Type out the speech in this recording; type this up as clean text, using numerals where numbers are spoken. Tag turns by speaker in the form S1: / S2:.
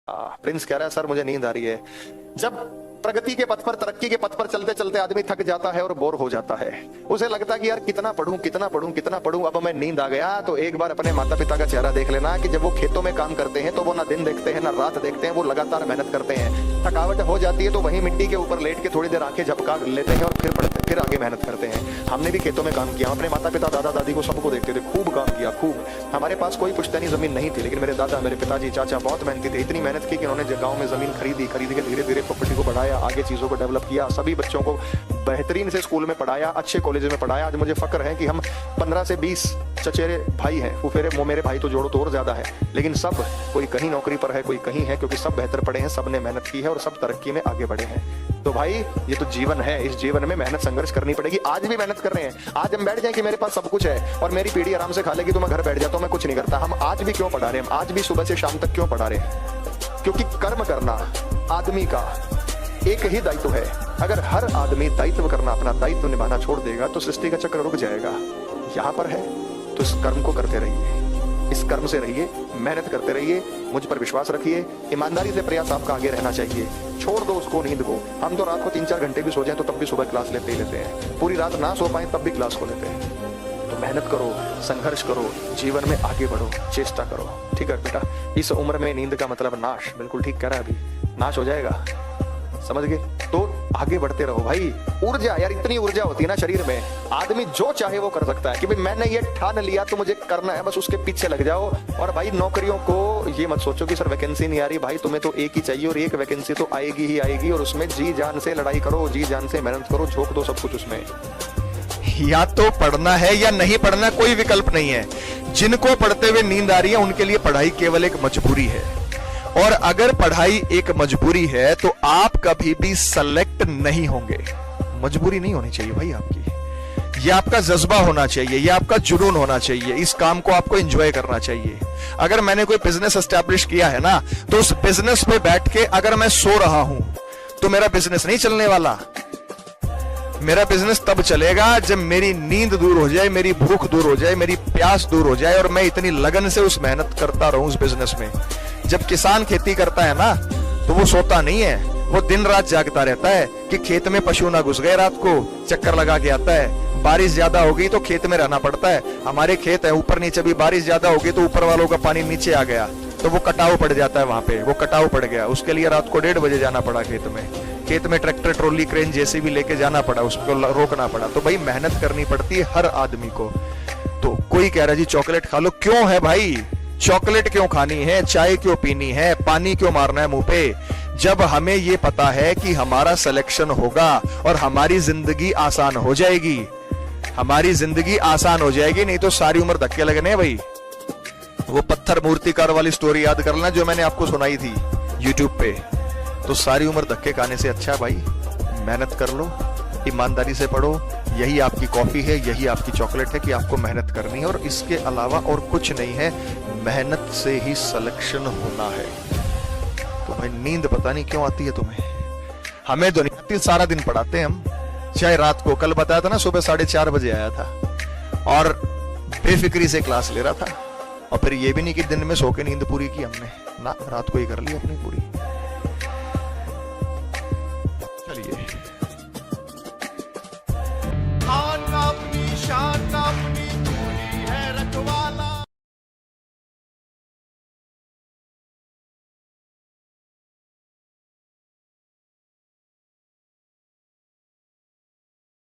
S1: Prince कह रहा है सर मुझे नींद आ रही है। जब प्रगति के पथ पर, तरक्की के पथ पर चलते चलते आदमी थक जाता है और बोर हो जाता है, उसे लगता है कि यार कितना पढ़ूं कितना पढ़ूं कितना पढ़ूं, अब मैं नींद आ गया। तो एक बार अपने माता पिता का चेहरा देख लेना कि जब वो खेतों में काम करते हैं तो वो ना दिन देखते हैं ना रात देखते हैं, वो लगातार मेहनत करते हैं। थकावट हो जाती है तो वहीं मिट्टी के ऊपर लेट के थोड़ी देर आंखें झपका लेते हैं और फिर आगे मेहनत करते हैं। हमने भी खेतों में काम किया, अपने माता पिता दादा दादी को सबको देखते थे, खूब काम किया खूब। हमारे पास कोई पुश्तैनी जमीन नहीं थी, लेकिन मेरे दादा मेरे पिताजी चाचा बहुत मेहनती थे। इतनी मेहनत की कि उन्होंने गांव में जमीन खरीद के धीरे धीरे प्रॉपर्टी को बढ़ाया, आगे चीजों को डेवलप किया, सभी बच्चों को बेहतरीन से स्कूल में पढ़ाया, अच्छे कॉलेज में पढ़ाया। आज मुझे फक्र है कि हम 15 से 20 चचेरे भाई हैं, फुफेरे वो मेरे भाई तो जोड़ो तो और ज्यादा है, लेकिन सब कोई कहीं नौकरी पर है कोई कहीं है, क्योंकि सब बेहतर पढ़े हैं, सब ने मेहनत की है और सब तरक्की में आगे बढ़े हैं। तो भाई ये तो जीवन है, इस जीवन में मेहनत संघर्ष करनी पड़ेगी। आज भी मेहनत कर रहे हैं। आज हम बैठ जाए कि मेरे पास सब कुछ है और मेरी पीढ़ी आराम से खा लेगी तो मैं घर बैठ जाता हूं, मैं कुछ नहीं करता। हम आज भी क्यों पढ़ा रहे हैं? आज भी सुबह से शाम तक क्यों पढ़ा रहे हैं? क्योंकि कर्म करना आदमी का एक ही दायित्व है। अगर हर आदमी दायित्व करना, अपना दायित्व निभाना छोड़ देगा तो सृष्टि का चक्र रुक जाएगा। यहां पर है तो इस कर्म को करते रहिए, इस कर्म से रहिए, मेहनत करते रहिए, मुझ पर विश्वास रखिए, ईमानदारी से प्रयास आपका आगे रहना चाहिए। छोड़ दो उसको नींद को। हम तो रात को 3-4 घंटे भी सो जाएं तो तब भी सुबह क्लास लेते ही लेते हैं, पूरी रात ना सो पाए तब भी क्लास को लेते हैं। तो मेहनत करो, संघर्ष करो, जीवन में आगे बढ़ो, चेष्टा करो। ठीक है बेटा, इस उम्र में नींद का मतलब नाश, बिल्कुल ठीक कह रहा है, अभी नाश हो जाएगा, समझ गए? तो आगे बढ़ते रहो भाई। ऊर्जा, यार इतनी ऊर्जा होती है ना शरीर में, आदमी जो चाहे वो कर सकता है कि भाई मैंने ये ठान लिया तो मुझे करना है, बस उसके पीछे लग जाओ। और भाई नौकरियों को ये मत सोचो कि सर वैकेंसी नहीं आ रही, भाई तुम्हें तो एक ही चाहिए और एक वैकेंसी तो आएगी ही आएगी, और उसमें जी जान से लड़ाई करो, जी जान से मेहनत करो, झोंक दो सब कुछ उसमें।
S2: या तो पढ़ना है या नहीं पढ़ना, कोई विकल्प नहीं है। जिनको पढ़ते हुए नींद आ रही है उनके लिए पढ़ाई केवल एक मजबूरी है, और अगर पढ़ाई एक मजबूरी है तो आप कभी भी सेलेक्ट नहीं होंगे। मजबूरी नहीं होनी चाहिए भाई आपकी, ये आपका जज्बा होना चाहिए, ये आपका जुनून होना चाहिए, इस काम को आपको एंजॉय करना चाहिए। अगर मैंने कोई बिजनेस एस्टैब्लिश किया है ना, तो उस बिजनेस पे बैठ के अगर मैं सो रहा हूं तो मेरा बिजनेस नहीं चलने वाला। मेरा बिजनेस तब चलेगा जब मेरी नींद दूर हो जाए, मेरी भूख दूर हो जाए, मेरी प्यास दूर हो जाए, और मैं इतनी लगन से उस मेहनत करता रहूं उस बिजनेस में। जब किसान खेती करता है ना तो वो सोता नहीं है, वो दिन रात जागता रहता है कि खेत में पशु ना घुस गए, रात को चक्कर लगा के आता है। बारिश ज्यादा हो गई तो खेत में रहना पड़ता है। हमारे खेत है ऊपर नीचे, भी बारिश ज्यादा हो गई तो ऊपर वालों का पानी नीचे आ गया तो वो कटाव पड़ जाता है, वहां पे वो कटाव पड़ गया, उसके लिए रात को 1:30 बजे जाना पड़ा खेत में। खेत में ट्रैक्टर ट्रॉली क्रेन जैसे भी लेके जाना पड़ा, उसको रोकना पड़ा। तो भाई मेहनत करनी पड़ती है हर आदमी को। तो कोई कह रहा है जी चॉकलेट खा लो, क्यों है भाई चॉकलेट क्यों खानी है, चाय क्यों पीनी है, पानी क्यों मारना है मुंह पे? जब हमें ये पता है कि हमारा सिलेक्शन होगा और हमारी जिंदगी आसान हो जाएगी, हमारी जिंदगी आसान हो जाएगी, नहीं तो सारी उम्र धक्के लगने हैं भाई। वो पत्थर मूर्तिकार वाली स्टोरी याद कर लेना जो मैंने आपको सुनाई थी यूट्यूब पे। तो सारी उम्र धक्के खाने से अच्छा है भाई मेहनत कर लो, ईमानदारी से पढ़ो, यही आपकी कॉफी है, यही आपकी चॉकलेट है कि आपको मेहनत करनी है, और इसके अलावा और कुछ नहीं है। मेहनत से ही सिलेक्शन होना है। तो भाई नींद पता नहीं क्यों आती है तुम्हें, हमें तो नहीं आती, सारा दिन पढ़ाते हैं हम। चाहे रात को, कल बताया था ना सुबह 4:30 बजे आया था और बेफिक्री से क्लास ले रहा था, और फिर ये भी नहीं कि दिन में सो के नींद पूरी की हमने ना, रात को ही कर ली अपनी पूरी।